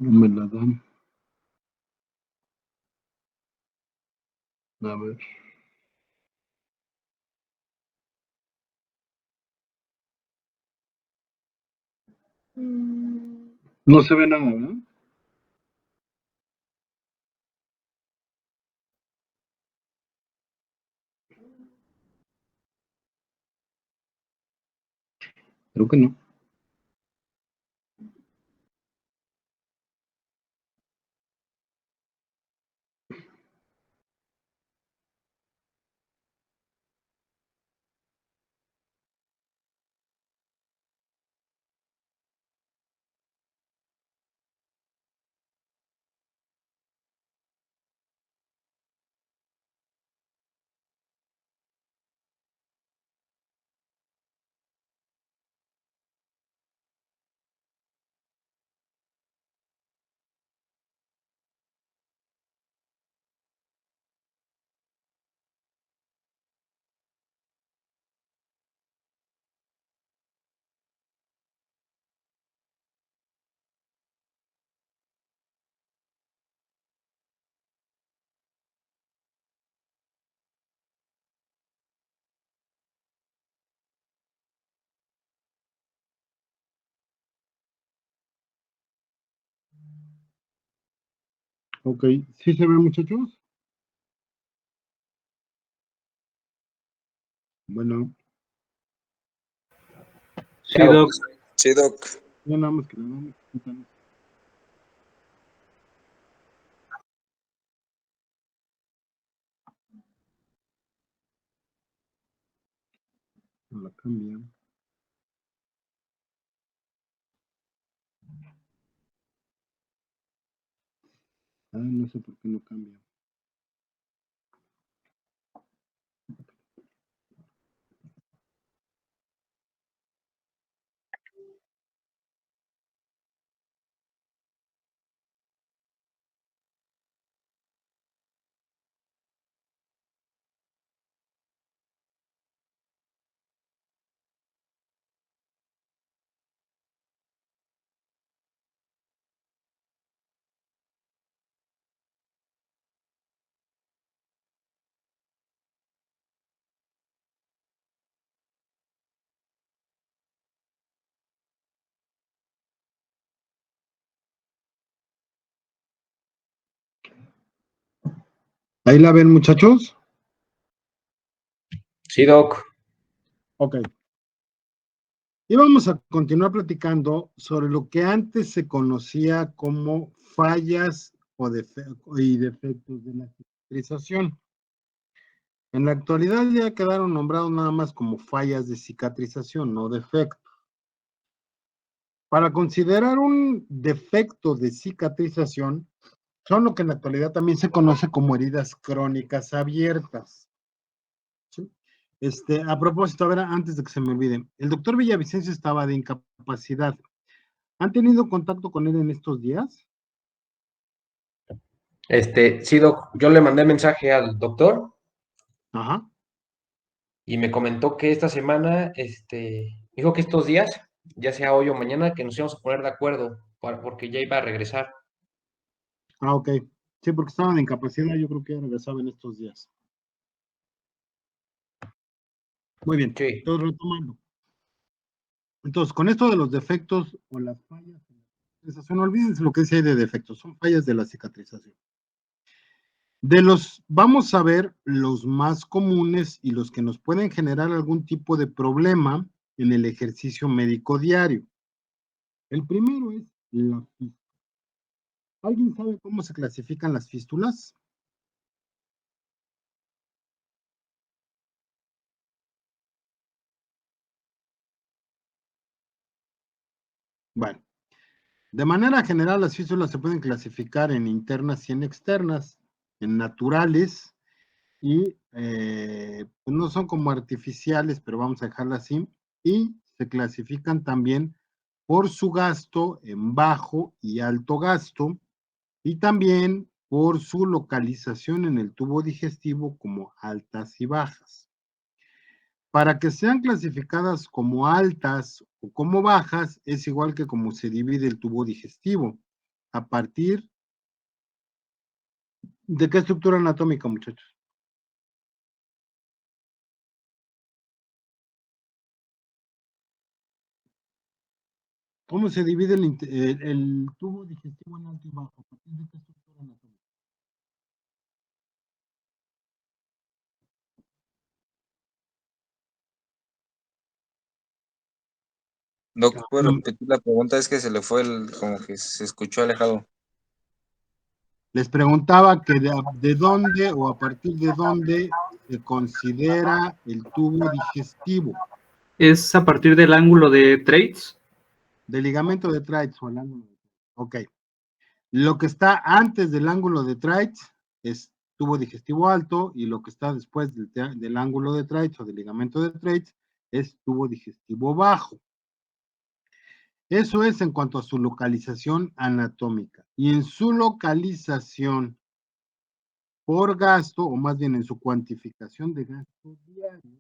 No me la dan. A ver. No se ve nada, ¿verdad? Creo que no. Ok, ¿sí se ve, muchachos? Bueno, Sí, Doc. Sí, Doc. ya nada más que no me quitan. No la cambian. No sé por qué no cambia. ¿Ahí la ven, muchachos? Sí, Doc. Ok. Y vamos a continuar platicando sobre lo que antes se conocía como fallas y defectos de la cicatrización. En la actualidad ya quedaron nombrados nada más como fallas de cicatrización, no defectos. Para considerar un defecto de cicatrización, son lo que en la actualidad también se conoce como heridas crónicas abiertas. ¿Sí? A propósito, a ver, antes de que se me olvide, el doctor Villavicencio estaba de incapacidad. ¿Han tenido contacto con él en estos días? Sí, Doc. Yo le mandé mensaje al doctor Ajá. y me comentó que esta semana, dijo que estos días, ya sea hoy o mañana, que nos íbamos a poner de acuerdo porque ya iba a regresar. Ah, ok. Sí, porque estaba de incapacidad, yo creo que ya regresaba en estos días. Muy bien, Sí. entonces retomando. Entonces, con esto de los defectos o las fallas de la cicatrización, no olvídense lo que dice ahí de defectos, son fallas de la cicatrización. Vamos a ver los más comunes y los que nos pueden generar algún tipo de problema en el ejercicio médico diario. El primero es la fístula. ¿Alguien sabe cómo se clasifican las fístulas? Bueno, de manera general las fístulas se pueden clasificar en internas y en externas, en naturales y pues no son como artificiales, pero vamos a dejarla así, y se clasifican también por su gasto en bajo y alto gasto, y también por su localización en el tubo digestivo como altas y bajas. Para que sean clasificadas como altas o como bajas, es igual que como se divide el tubo digestivo. a partir de qué estructura anatómica, muchachos. ¿Cómo se divide el tubo digestivo en alto y bajo? ¿A partir de qué estructura anatómica? Doc, ¿puede repetir la pregunta? Es que se le fue como que se escuchó alejado. Les preguntaba que de dónde o a partir de dónde se considera el tubo digestivo. Es a partir del ángulo de Treitz. Del ligamento de Treitz o el ángulo de Treitz. Ok. Lo que está antes del ángulo de Treitz es tubo digestivo alto y lo que está después del ángulo de Treitz o del ligamento de Treitz es tubo digestivo bajo. Eso es en cuanto a su localización anatómica. Y en su localización por gasto, o más bien en su cuantificación de gasto diario,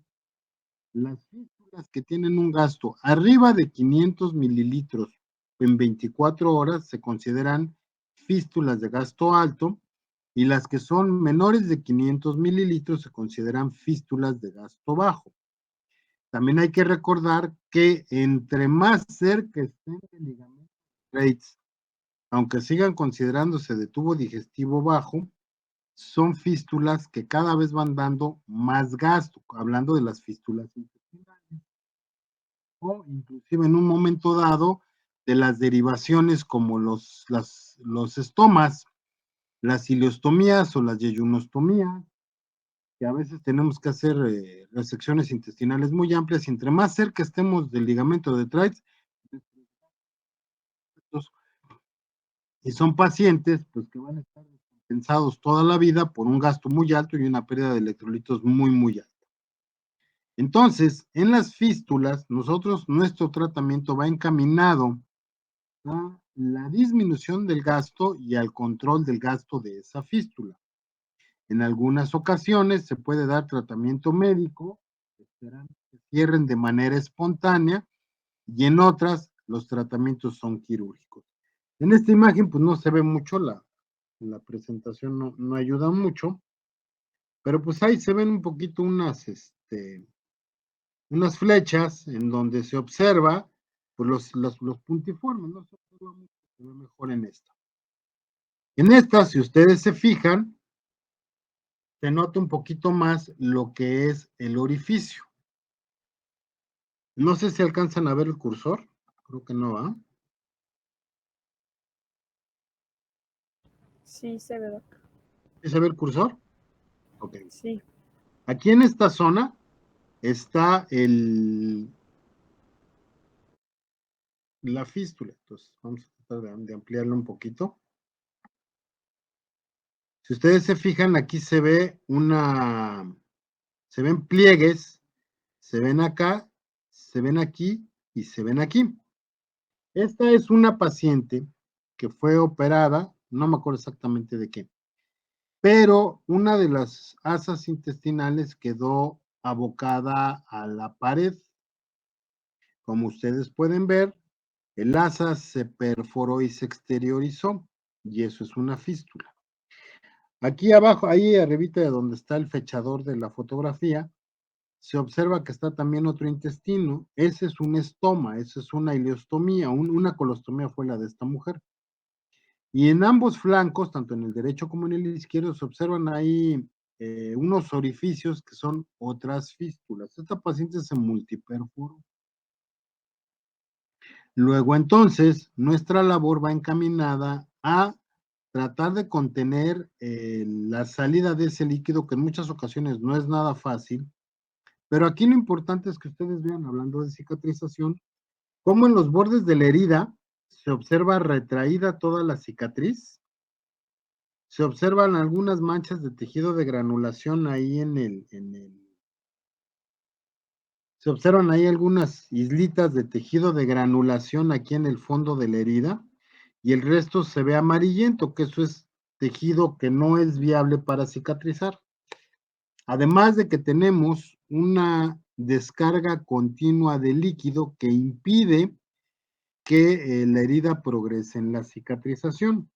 las fístulas que tienen un gasto arriba de 500 mililitros en 24 horas se consideran fístulas de gasto alto y las que son menores de 500 mililitros se consideran fístulas de gasto bajo. También hay que recordar que entre más cerca estén del ligamento de Treitz, aunque sigan considerándose de tubo digestivo bajo, son fístulas que cada vez van dando más gasto, hablando de las fístulas intestinales, o inclusive en un momento dado de las derivaciones como los estomas, las ileostomías o las yeyunostomías, que a veces tenemos que hacer resecciones intestinales muy amplias, y entre más cerca estemos del ligamento de Treitz, y son pacientes pues que van a estar descompensados toda la vida por un gasto muy alto y una pérdida de electrolitos muy, muy alta. Entonces, en las fístulas, nuestro tratamiento va encaminado a la disminución del gasto y al control del gasto de esa fístula. En algunas ocasiones se puede dar tratamiento médico, esperando que cierren de manera espontánea, y en otras los tratamientos son quirúrgicos. En esta imagen pues no se ve mucho, la presentación no ayuda mucho, pero pues ahí se ven un poquito unas flechas en donde se observa pues los puntiformes, no se observa mucho, se ve mejor en esta. En esta, si ustedes se fijan, se nota un poquito más lo que es el orificio. No sé si alcanzan a ver el cursor, creo que no va. Sí, se ve, Doc. ¿Sí se ve el cursor? Ok. Sí. Aquí en esta zona está la fístula. Entonces, vamos a tratar de ampliarlo un poquito. Si ustedes se fijan, aquí se ven pliegues, se ven acá, se ven aquí y se ven aquí. Esta es una paciente que fue operada, no me acuerdo exactamente de qué, pero una de las asas intestinales quedó abocada a la pared. Como ustedes pueden ver, el asa se perforó y se exteriorizó, y eso es una fístula. Aquí abajo, ahí arribita de donde está el fechador de la fotografía, se observa que está también otro intestino. Ese es un estoma, esa es una ileostomía, una colostomía fue la de esta mujer. Y en ambos flancos, tanto en el derecho como en el izquierdo, se observan ahí unos orificios que son otras fístulas. Esta paciente se multiperforó. Luego, entonces, nuestra labor va encaminada a tratar de contener la salida de ese líquido, que en muchas ocasiones no es nada fácil, pero aquí lo importante es que ustedes vean, hablando de cicatrización, cómo en los bordes de la herida se observa retraída toda la cicatriz, se observan algunas manchas de tejido de granulación ahí se observan ahí algunas islitas de tejido de granulación aquí en el fondo de la herida, y el resto se ve amarillento, que eso es tejido que no es viable para cicatrizar. Además de que tenemos una descarga continua de líquido que impide que la herida progrese en la cicatrización.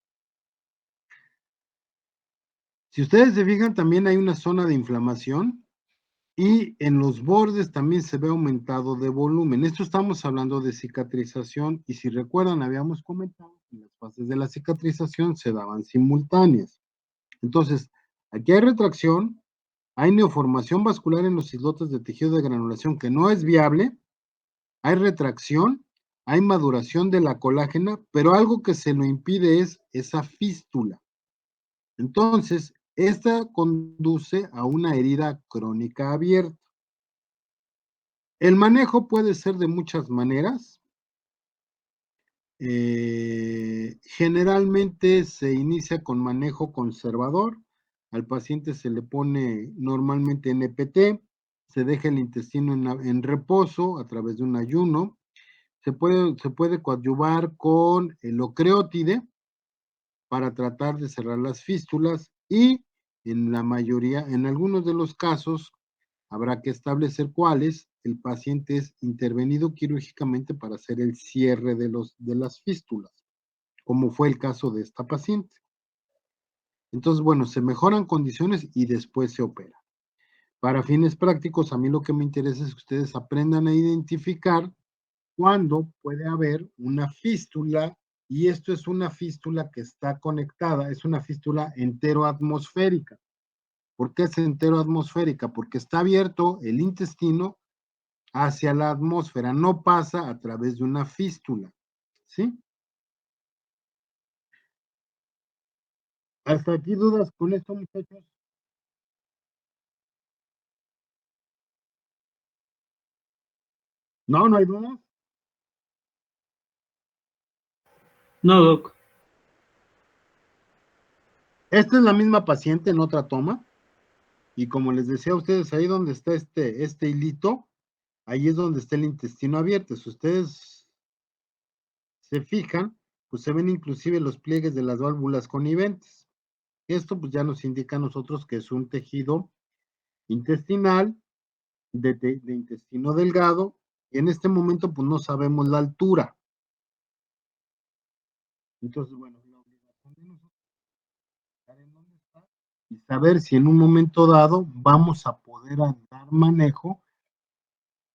Si ustedes se fijan, también hay una zona de inflamación y en los bordes también se ve aumentado de volumen. Esto estamos hablando de cicatrización y si recuerdan, habíamos comentado que las fases de la cicatrización se daban simultáneas. Entonces, aquí hay retracción, hay neoformación vascular en los islotes de tejido de granulación que no es viable, hay retracción, hay maduración de la colágena, pero algo que se lo impide es esa fístula. Entonces, esta conduce a una herida crónica abierta. El manejo puede ser de muchas maneras. Generalmente se inicia con manejo conservador. Al paciente se le pone normalmente NPT, se deja el intestino en reposo a través de un ayuno. Se puede coadyuvar con el ocreótide para tratar de cerrar las fístulas y en algunos de los casos, habrá que establecer cuáles, el paciente es intervenido quirúrgicamente para hacer el cierre de las fístulas, como fue el caso de esta paciente. Entonces, bueno, se mejoran condiciones y después se opera. Para fines prácticos, a mí lo que me interesa es que ustedes aprendan a identificar cuándo puede haber una fístula, y esto es una fístula que está conectada, es una fístula enteroatmosférica. ¿Por qué es enteroatmosférica? Porque está abierto el intestino hacia la atmósfera, no pasa a través de una fístula, ¿sí? ¿Hasta aquí dudas con esto, muchachos? No, no hay dudas. No, Doc. Esta es la misma paciente en otra toma, y como les decía a ustedes, ahí donde está este hilito, ahí es donde está el intestino abierto. Si ustedes se fijan, pues se ven inclusive los pliegues de las válvulas coniventes. Esto pues ya nos indica a nosotros que es un tejido intestinal, de intestino delgado, y en este momento pues no sabemos la altura. Entonces, bueno, la obligación de nosotros es saber en dónde está y saber si en un momento dado vamos a poder dar manejo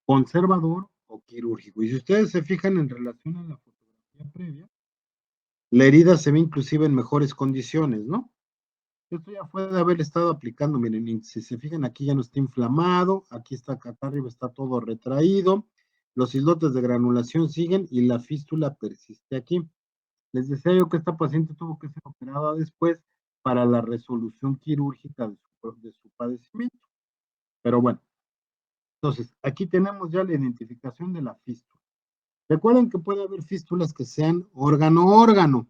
conservador o quirúrgico. Y si ustedes se fijan en relación a la fotografía previa, la herida se ve inclusive en mejores condiciones, ¿no? Esto ya fue de haber estado aplicando, miren, si se fijan aquí ya no está inflamado, aquí está acá arriba, está todo retraído, los islotes de granulación siguen y la fístula persiste aquí. Les decía yo que esta paciente tuvo que ser operada después para la resolución quirúrgica de su padecimiento. Pero bueno, entonces aquí tenemos ya la identificación de la fístula. Recuerden que puede haber fístulas que sean órgano-órgano.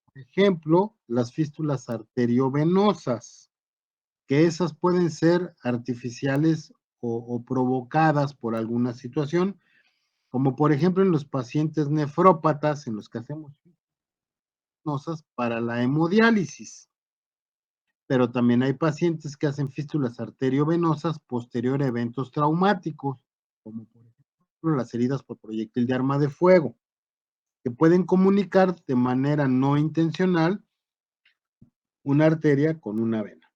Por ejemplo, las fístulas arteriovenosas, que esas pueden ser artificiales o provocadas por alguna situación, como por ejemplo en los pacientes nefrópatas, en los que hacemos venosas para la hemodiálisis. Pero también hay pacientes que hacen fístulas arteriovenosas posterior a eventos traumáticos, como por ejemplo las heridas por proyectil de arma de fuego, que pueden comunicar de manera no intencional una arteria con una vena.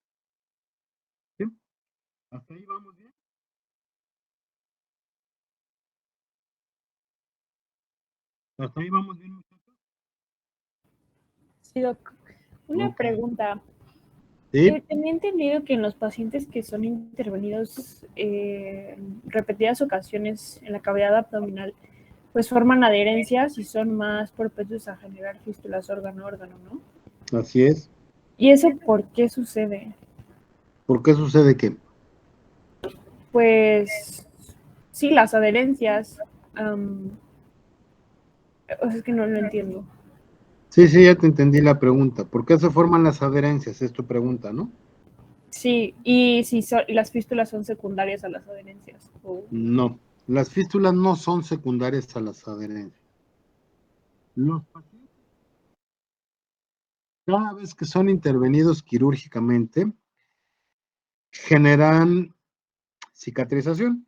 ¿Sí? ¿Hasta ahí vamos bien? ¿Hasta ahí vamos bien, muchachos? Sí, Doc. Una Ok. pregunta. ¿Sí? Tenía entendido que en los pacientes que son intervenidos repetidas ocasiones en la cavidad abdominal, pues forman adherencias y son más propensos a generar fístulas órgano a órgano, ¿no? Así es. ¿Y eso por qué sucede? ¿Por qué sucede que? Pues sí, las adherencias. O sea, es que no lo entiendo. Sí, ya te entendí la pregunta. ¿Por qué se forman las adherencias? Es tu pregunta, ¿no? Sí, y si las fístulas son secundarias a las adherencias. No, las fístulas no son secundarias a las adherencias. Los pacientes, cada vez que son intervenidos quirúrgicamente, generan cicatrización.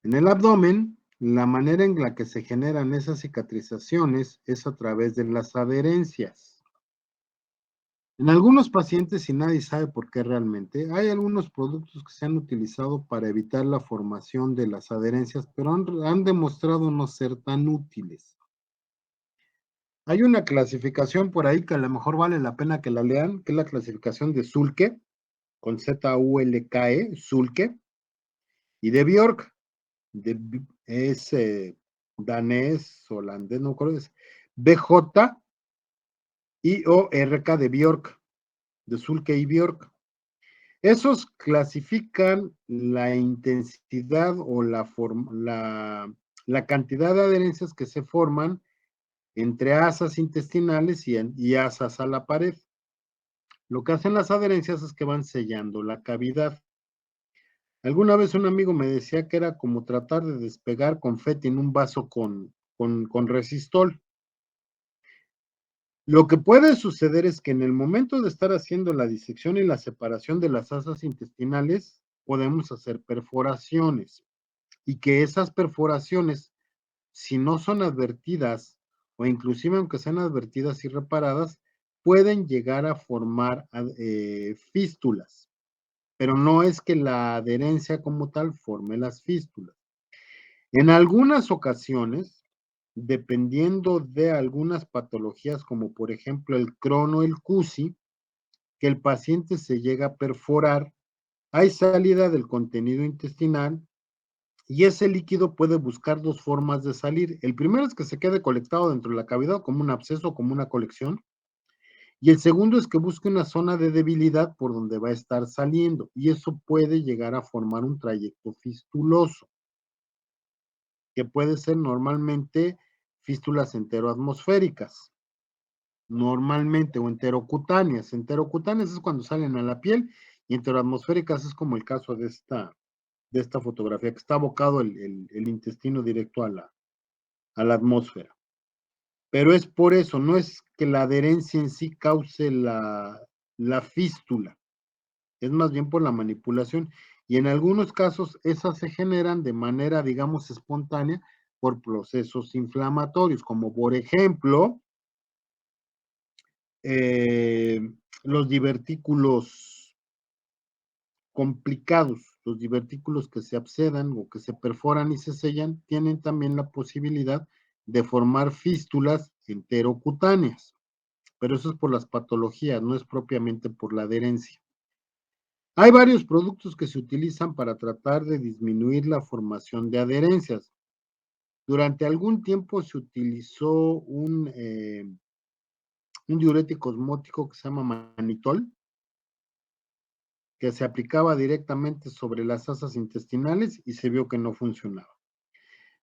En el abdomen la manera en la que se generan esas cicatrizaciones es a través de las adherencias. En algunos pacientes, y nadie sabe por qué realmente, hay algunos productos que se han utilizado para evitar la formación de las adherencias, pero han demostrado no ser tan útiles. Hay una clasificación por ahí que a lo mejor vale la pena que la lean, que es la clasificación de Zulke, con Z-U-L-K-E, Zulke, y de Bjork, es danés, holandés, no recuerdo, es B-J-I-O-R-K de Bjork, de Zulke y Bjork. Esos clasifican la intensidad o la cantidad de adherencias que se forman entre asas intestinales y asas a la pared. Lo que hacen las adherencias es que van sellando la cavidad. Alguna vez un amigo me decía que era como tratar de despegar confeti en un vaso con resistol. Lo que puede suceder es que en el momento de estar haciendo la disección y la separación de las asas intestinales, podemos hacer perforaciones y que esas perforaciones, si no son advertidas o inclusive aunque sean advertidas y reparadas, pueden llegar a formar fístulas, pero no es que la adherencia como tal forme las fístulas. En algunas ocasiones, dependiendo de algunas patologías, como por ejemplo el Crohn o el CUSI, que el paciente se llega a perforar, hay salida del contenido intestinal y ese líquido puede buscar dos formas de salir. El primero es que se quede colectado dentro de la cavidad como un absceso, como una colección, y el segundo es que busque una zona de debilidad por donde va a estar saliendo, y eso puede llegar a formar un trayecto fistuloso, que puede ser normalmente fístulas enteroatmosféricas, normalmente, o enterocutáneas. Enterocutáneas es cuando salen a la piel, y enteroatmosféricas es como el caso de esta fotografía, que está abocado el intestino directo a la atmósfera. Pero es por eso, no es que la adherencia en sí cause la fístula, es más bien por la manipulación. Y en algunos casos esas se generan de manera, digamos, espontánea por procesos inflamatorios, como por ejemplo los divertículos complicados, los divertículos que se abscedan o que se perforan y se sellan, tienen también la posibilidad de formar fístulas enterocutáneas, pero eso es por las patologías, no es propiamente por la adherencia. Hay varios productos que se utilizan para tratar de disminuir la formación de adherencias. Durante algún tiempo se utilizó un diurético osmótico que se llama manitol, que se aplicaba directamente sobre las asas intestinales y se vio que no funcionaba.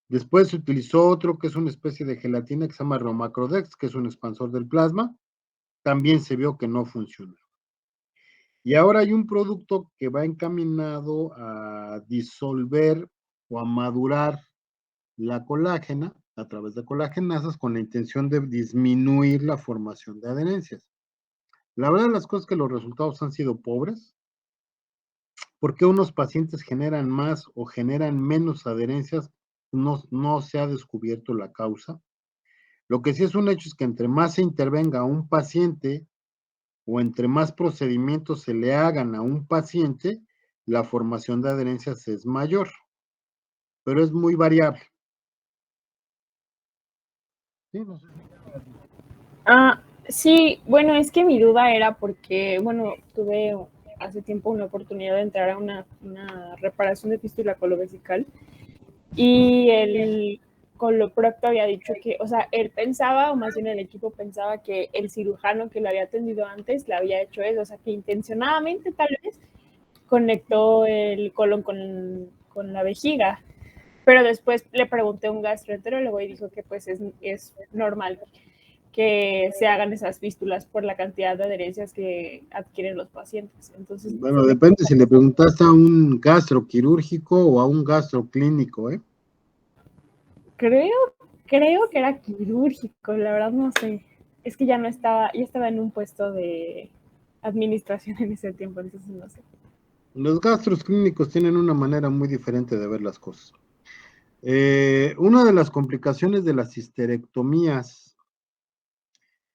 Después se utilizó otro que es una especie de gelatina que se llama Romacrodex, que es un expansor del plasma, también se vio que no funcionaba. Y ahora hay un producto que va encaminado a disolver o a madurar la colágena a través de colagenasas con la intención de disminuir la formación de adherencias. La verdad de las cosas es que los resultados han sido pobres. ¿Por qué unos pacientes generan más o generan menos adherencias? No se ha descubierto la causa. Lo que sí es un hecho es que entre más se intervenga a un paciente o entre más procedimientos se le hagan a un paciente, la formación de adherencias es mayor, pero es muy variable. Sí, no sé. Sí, bueno, es que mi duda era porque, bueno, tuve hace tiempo una oportunidad de entrar a una reparación de fístula colovesical y el coloprocto había dicho que, o sea, él pensaba, o más bien el equipo pensaba que el cirujano que lo había atendido antes le había hecho eso, o sea, que intencionadamente tal vez conectó el colon con la vejiga. Pero después le pregunté a un gastroenterólogo y dijo que pues es normal que se hagan esas fístulas por la cantidad de adherencias que adquieren los pacientes. Entonces, bueno, depende si le preguntaste a un gastroquirúrgico o a un gastroclínico, ¿eh? Creo que era quirúrgico, la verdad no sé. Es que ya estaba en un puesto de administración en ese tiempo, entonces no sé. Los gastros clínicos tienen una manera muy diferente de ver las cosas. Una de las complicaciones de las histerectomías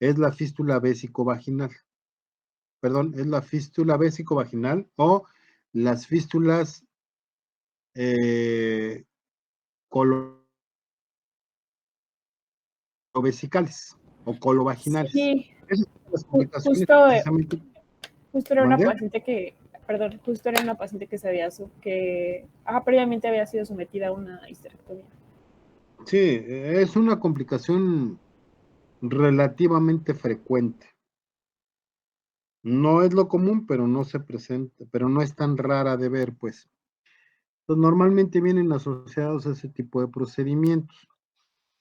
es la fístula vésico-vaginal. Perdón, es la fístula vésico-vaginal o las fístulas colovesicales o colovaginales. Sí, Esas son las complicaciones justo, precisamente. justo era una ¿Mande? paciente que, perdón, justo era una paciente que previamente había sido sometida a una histerectomía. Sí, es una complicación relativamente frecuente. No es lo común, pero no se presenta, pero no es tan rara de ver, pues. Entonces, normalmente vienen asociados a ese tipo de procedimientos,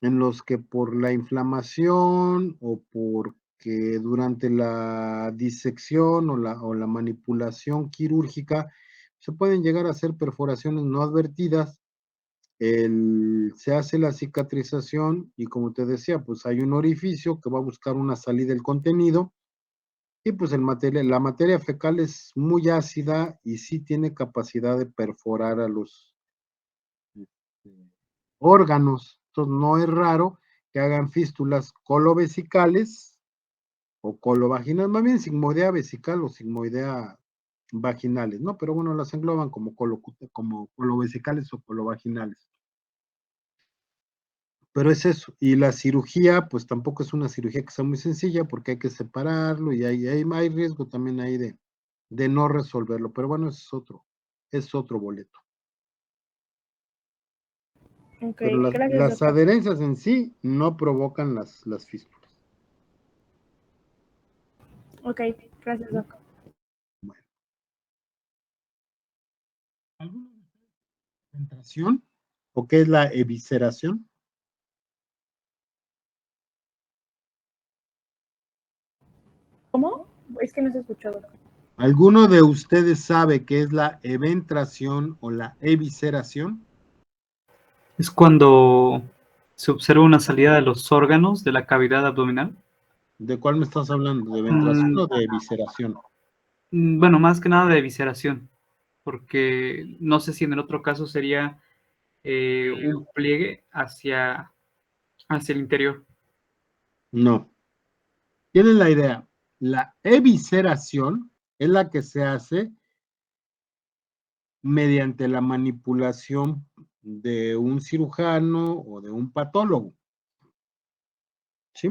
en los que por la inflamación o porque durante la disección o la manipulación quirúrgica se pueden llegar a hacer perforaciones no advertidas. Se hace la cicatrización y como te decía, pues hay un orificio que va a buscar una salida del contenido y pues la materia fecal es muy ácida y sí tiene capacidad de perforar a los órganos. Entonces no es raro que hagan fístulas colovesicales o colovaginales, más bien sigmoidea vesical o sigmoidea vaginales, ¿no? Pero bueno, las engloban como colovesicales o colovaginales. Pero es eso. Y la cirugía, pues tampoco es una cirugía que sea muy sencilla porque hay que separarlo y hay riesgo también ahí de no resolverlo. Pero bueno, es otro boleto. Ok, Pero gracias, las doctor. adherencias en sí no provocan las fístulas. Ok, gracias, doctor. Bueno. ¿Alguna evisceración o qué es la evisceración? ¿Cómo? Es que no se escuchó, doctor. ¿Alguno de ustedes sabe qué es la eventración o la evisceración? Es cuando se observa una salida de los órganos de la cavidad abdominal. ¿De cuál me estás hablando? ¿De eventración o de evisceración? Bueno, más que nada de evisceración, porque no sé si en el otro caso sería un pliegue hacia el interior. No. Tienen la idea. La evisceración es la que se hace mediante la manipulación de un cirujano o de un patólogo. ¿Sí?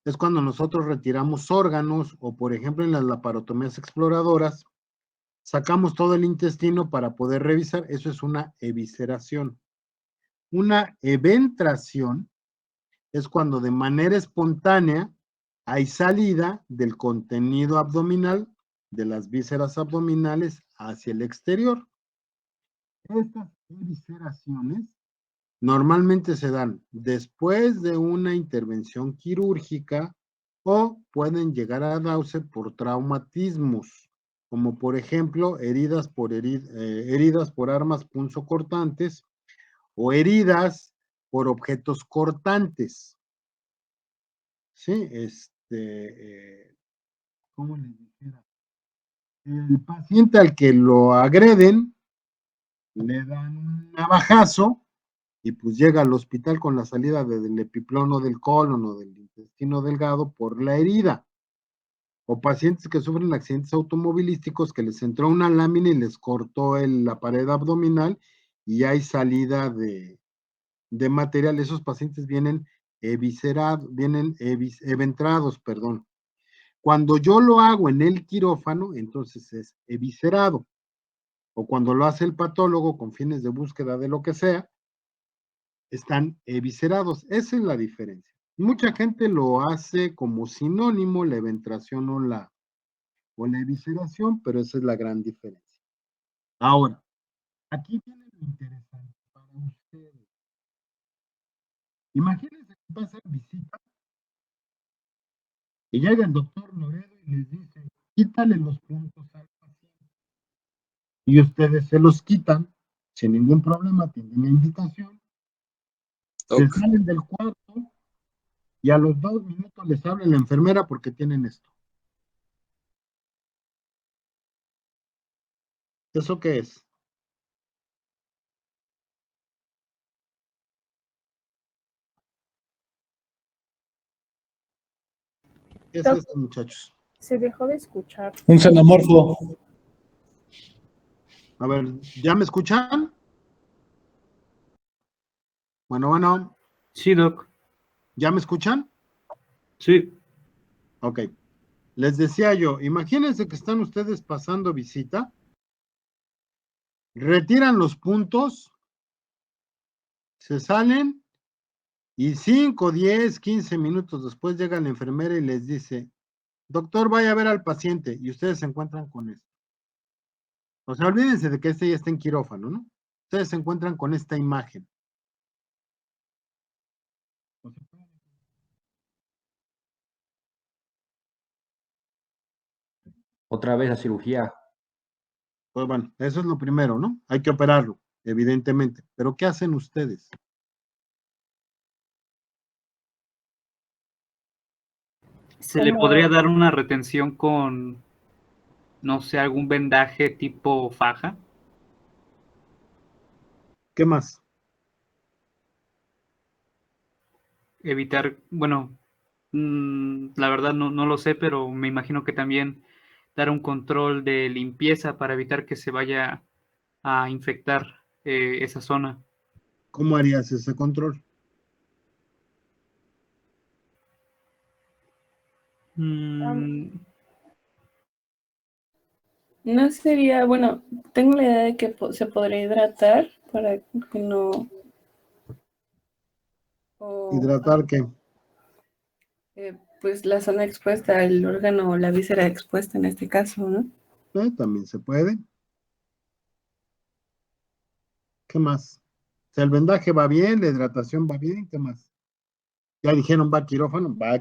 Es cuando nosotros retiramos órganos o, por ejemplo, en las laparotomías exploradoras, sacamos todo el intestino para poder revisar. Eso es una evisceración. Una eventración es cuando de manera espontánea hay salida del contenido abdominal, de las vísceras abdominales hacia el exterior. Estas evisceraciones normalmente se dan después de una intervención quirúrgica o pueden llegar a darse por traumatismos, como por ejemplo heridas por armas punzocortantes o heridas por objetos cortantes. Sí, ¿cómo les dijera? El paciente al que lo agreden, le dan un navajazo y pues llega al hospital con la salida del epiplono del colon o del intestino delgado por la herida. O pacientes que sufren accidentes automovilísticos que les entró una lámina y les cortó la pared abdominal y hay salida de material. Esos pacientes vienen eventrados, perdón. Cuando yo lo hago en el quirófano, entonces es eviscerado. O cuando lo hace el patólogo con fines de búsqueda de lo que sea, están eviscerados. Esa es la diferencia. Mucha gente lo hace como sinónimo, la eventración o la evisceración, pero esa es la gran diferencia. Ahora, aquí viene lo interesante para ustedes. Imagínense que pasan visita y llega el doctor Loredo y les dice, quítale los puntos al paciente. Y ustedes se los quitan sin ningún problema, tienen la invitación, se salen del cuarto y a los 2 minutos les habla la enfermera porque tienen esto. ¿Eso qué es? ¿Qué es esto, muchachos? Se dejó de escuchar. Un xenomorfo. A ver, ¿ya me escuchan? Bueno, Sí, Doc. ¿ya me escuchan? Sí. Ok. Les decía yo, imagínense que están ustedes pasando visita, retiran los puntos, se salen y 5, 10, 15 minutos después llega la enfermera y les dice, doctor, vaya a ver al paciente, y ustedes se encuentran con esto. O sea, olvídense de que este ya está en quirófano, ¿no? Ustedes se encuentran con esta imagen. Otra vez a cirugía. Pues bueno, eso es lo primero, ¿no? Hay que operarlo, evidentemente. Pero ¿qué hacen ustedes? ¿Se le Como- podría dar una retención con, no sé, algún vendaje tipo faja? ¿Qué más? Evitar, bueno, la verdad no lo sé, pero me imagino que también dar un control de limpieza para evitar que se vaya a infectar esa zona. ¿Cómo harías ese control? Mm, No sería, bueno, tengo la idea de que se podría hidratar para que no... o, ¿Hidratar qué? pues la zona expuesta, el órgano o la víscera expuesta en este caso, ¿no? También se puede. ¿Qué más? O sea, el vendaje va bien, la hidratación va bien, ¿qué más? Ya dijeron, va a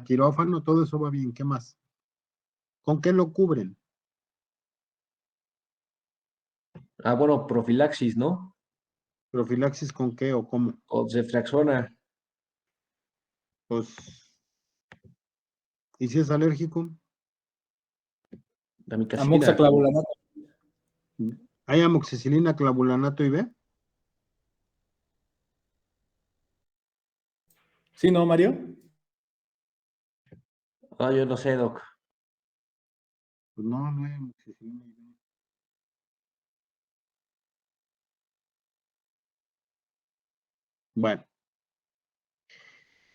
quirófano, todo eso va bien, ¿qué más? ¿Con qué lo cubren? Ah, bueno, profilaxis, ¿no? ¿Profilaxis con qué o cómo? O ceftriaxona, Pues, ¿y si es alérgico? damicacina. Amoxiclavulanato. ¿Hay amoxicilina, clavulanato y B? ¿Sí, no, Mario? Ah, yo no sé, doc. Pues no hay amoxicilina y B. Bueno,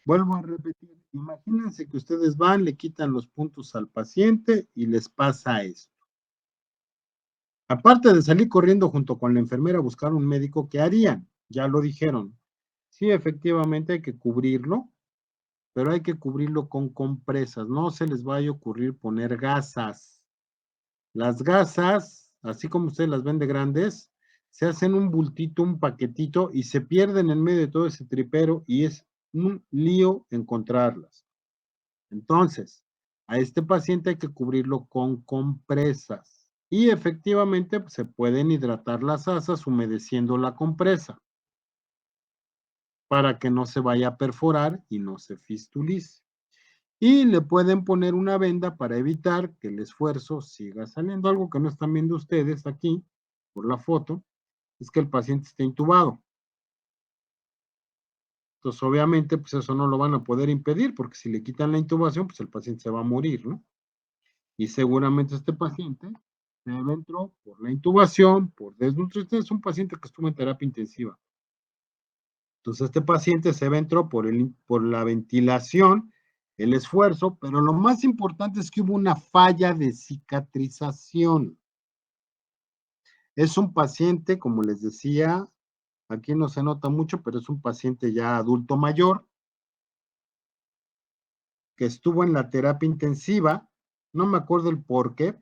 vuelvo a repetir. Imagínense que ustedes van, le quitan los puntos al paciente y les pasa esto. Aparte de salir corriendo junto con la enfermera a buscar un médico, ¿qué harían? Ya lo dijeron. Sí, efectivamente hay que cubrirlo, pero hay que cubrirlo con compresas. No se les vaya a ocurrir poner gasas. Las gasas, así como ustedes las ven de grandes, se hacen un bultito, un paquetito y se pierden en medio de todo ese tripero y es un lío encontrarlas. Entonces, a este paciente hay que cubrirlo con compresas y efectivamente pues, se pueden hidratar las asas humedeciendo la compresa para que no se vaya a perforar y no se fistulice. Y le pueden poner una venda para evitar que el esfuerzo siga saliendo. Algo que no están viendo ustedes aquí por la foto es que el paciente esté intubado. Entonces, obviamente, pues eso no lo van a poder impedir porque si le quitan la intubación, pues el paciente se va a morir, ¿no? Y seguramente este paciente se entró por la intubación, por desnutrición, es un paciente que estuvo en terapia intensiva. Entonces, este paciente se entró por la ventilación, el esfuerzo, pero lo más importante es que hubo una falla de cicatrización. Es un paciente, como les decía, aquí no se nota mucho, pero es un paciente ya adulto mayor, que estuvo en la terapia intensiva, no me acuerdo el por qué,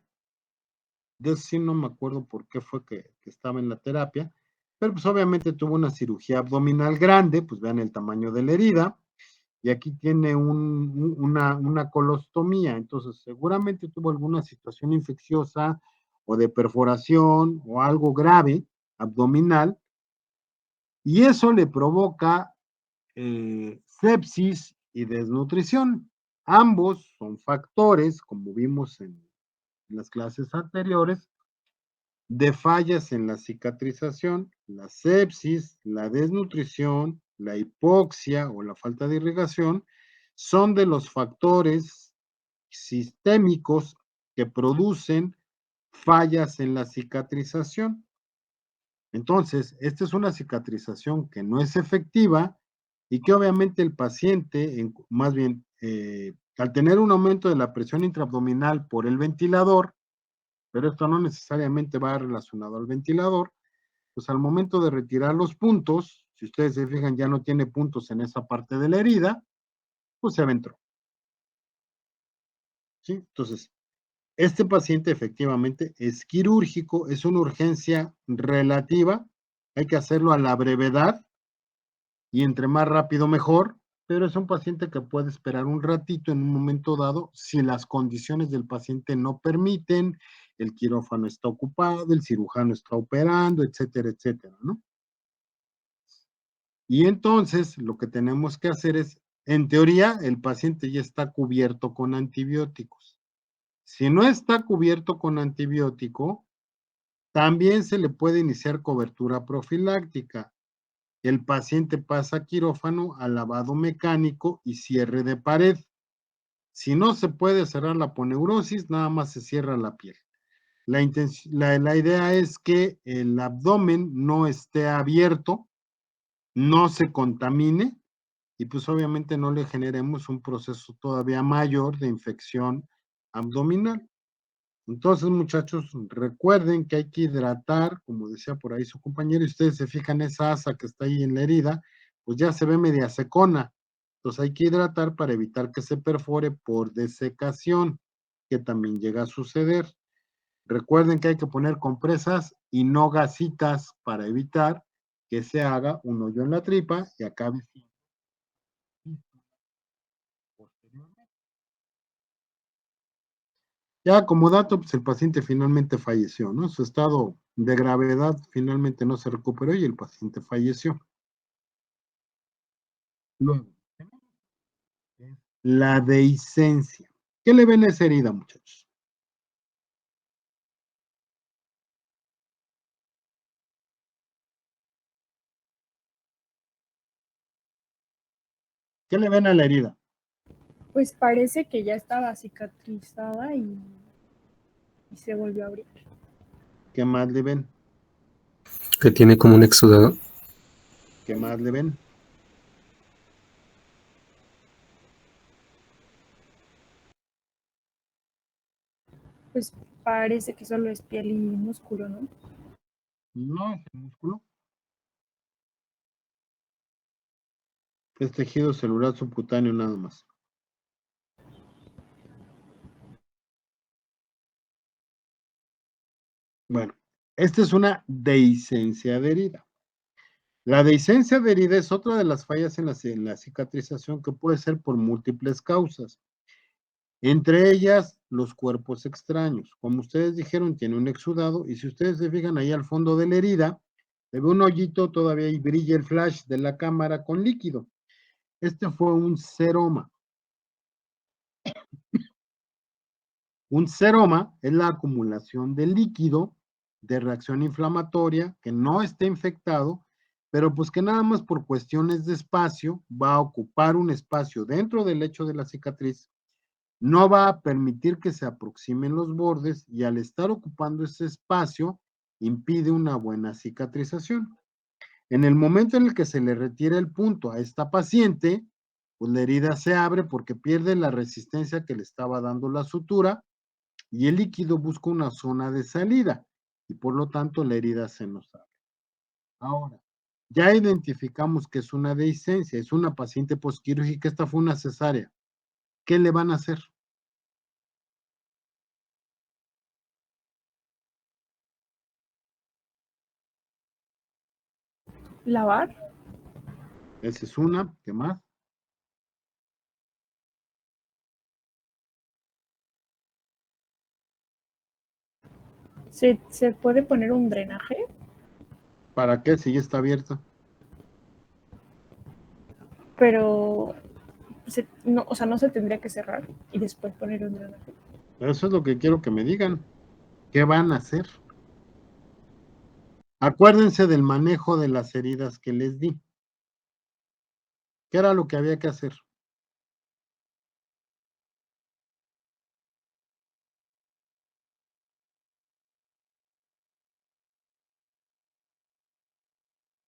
de eso sí no me acuerdo por qué fue que estaba en la terapia, pero pues obviamente tuvo una cirugía abdominal grande, pues vean el tamaño de la herida, y aquí tiene una colostomía, entonces seguramente tuvo alguna situación infecciosa o de perforación o algo grave abdominal, y eso le provoca sepsis y desnutrición. Ambos son factores, como vimos en las clases anteriores, de fallas en la cicatrización, la sepsis, la desnutrición, la hipoxia o la falta de irrigación, son de los factores sistémicos que producen fallas en la cicatrización. Entonces, esta es una cicatrización que no es efectiva y que obviamente el paciente, más bien, al tener un aumento de la presión intraabdominal por el ventilador, pero esto no necesariamente va relacionado al ventilador, pues al momento de retirar los puntos, si ustedes se fijan ya no tiene puntos en esa parte de la herida, pues se aventró. ¿Sí? Entonces, este paciente efectivamente es quirúrgico, es una urgencia relativa, hay que hacerlo a la brevedad y entre más rápido mejor, pero es un paciente que puede esperar un ratito en un momento dado si las condiciones del paciente no permiten, el quirófano está ocupado, el cirujano está operando, etcétera, etcétera, ¿no? Y entonces lo que tenemos que hacer es, en teoría, el paciente ya está cubierto con antibióticos. Si no está cubierto con antibiótico, también se le puede iniciar cobertura profiláctica. El paciente pasa a quirófano, a lavado mecánico y cierre de pared. Si no se puede cerrar la aponeurosis, nada más se cierra la piel. La idea es que el abdomen no esté abierto, no se contamine y pues obviamente no le generemos un proceso todavía mayor de infección abdominal. Entonces, muchachos, recuerden que hay que hidratar, como decía por ahí su compañero, y ustedes se fijan esa asa que está ahí en la herida, pues ya se ve media secona. Entonces hay que hidratar para evitar que se perfore por desecación, que también llega a suceder. Recuerden que hay que poner compresas y no gasitas para evitar que se haga un hoyo en la tripa y acabe posteriormente. Ya como dato, pues el paciente finalmente falleció, ¿no? Su estado de gravedad finalmente no se recuperó y el paciente falleció. Luego, la dehiscencia. ¿Qué le ven a esa herida, muchachos? ¿Qué le ven a la herida? Pues parece que ya estaba cicatrizada y se volvió a abrir. ¿Qué más le ven? Que tiene como un exudado. ¿Qué más le ven? Pues parece que solo es piel y músculo, ¿no? No, es el músculo. Es tejido celular subcutáneo nada más. Bueno, esta es una dehiscencia de herida. La dehiscencia de herida es otra de las fallas en la cicatrización que puede ser por múltiples causas. Entre ellas, los cuerpos extraños. Como ustedes dijeron, tiene un exudado y si ustedes se fijan ahí al fondo de la herida, se ve un hoyito todavía y brilla el flash de la cámara con líquido. Este fue un seroma. Un seroma es la acumulación de líquido de reacción inflamatoria que no está infectado, pero pues que nada más por cuestiones de espacio va a ocupar un espacio dentro del lecho de la cicatriz, no va a permitir que se aproximen los bordes y al estar ocupando ese espacio impide una buena cicatrización. En el momento en el que se le retira el punto a esta paciente, pues la herida se abre porque pierde la resistencia que le estaba dando la sutura y el líquido busca una zona de salida y por lo tanto la herida se nos abre. Ahora, ya identificamos que es una dehiscencia, es una paciente posquirúrgica, esta fue una cesárea. ¿Qué le van a hacer? Lavar. Esa es una, ¿qué más? ¿Se puede poner un drenaje? ¿Para qué? Si ya está abierta. Pero, no, o sea, no se tendría que cerrar y después poner un drenaje. Eso es lo que quiero que me digan. ¿Qué van a hacer? Acuérdense del manejo de las heridas que les di. ¿Qué era lo que había que hacer?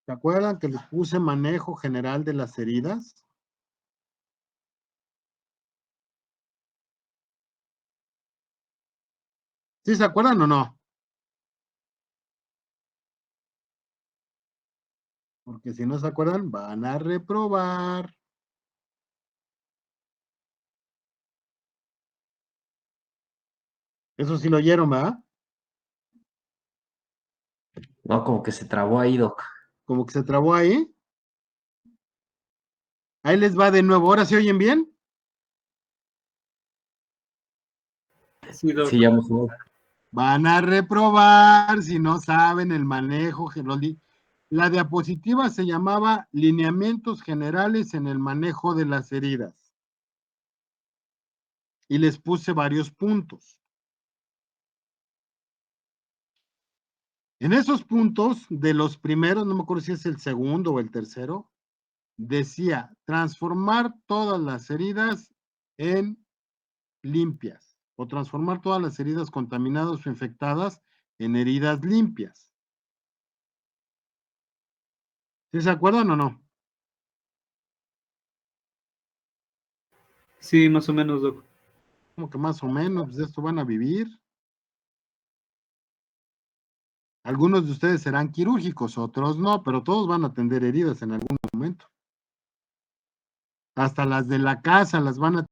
¿Se acuerdan que les puse manejo general de las heridas? ¿Sí se acuerdan o no? Porque si no se acuerdan, van a reprobar. Eso sí lo oyeron, ¿verdad? No, como que se trabó ahí, Doc. Como que se trabó ahí. Ahí les va de nuevo. ¿Ahora se oyen bien? Sí, Doc. Sí, ya mejor. Van a reprobar si no saben el manejo. La diapositiva se llamaba Lineamientos Generales en el Manejo de las Heridas. Y les puse varios puntos. En esos puntos, de los primeros, no me acuerdo si es el segundo o el tercero, decía transformar todas las heridas en limpias o transformar todas las heridas contaminadas o infectadas en heridas limpias. ¿Sí se acuerdan o no? Sí, más o menos, Doc. Como que más o menos, pues de esto van a vivir. Algunos de ustedes serán quirúrgicos, otros no, pero todos van a atender heridas en algún momento. Hasta las de la casa las van a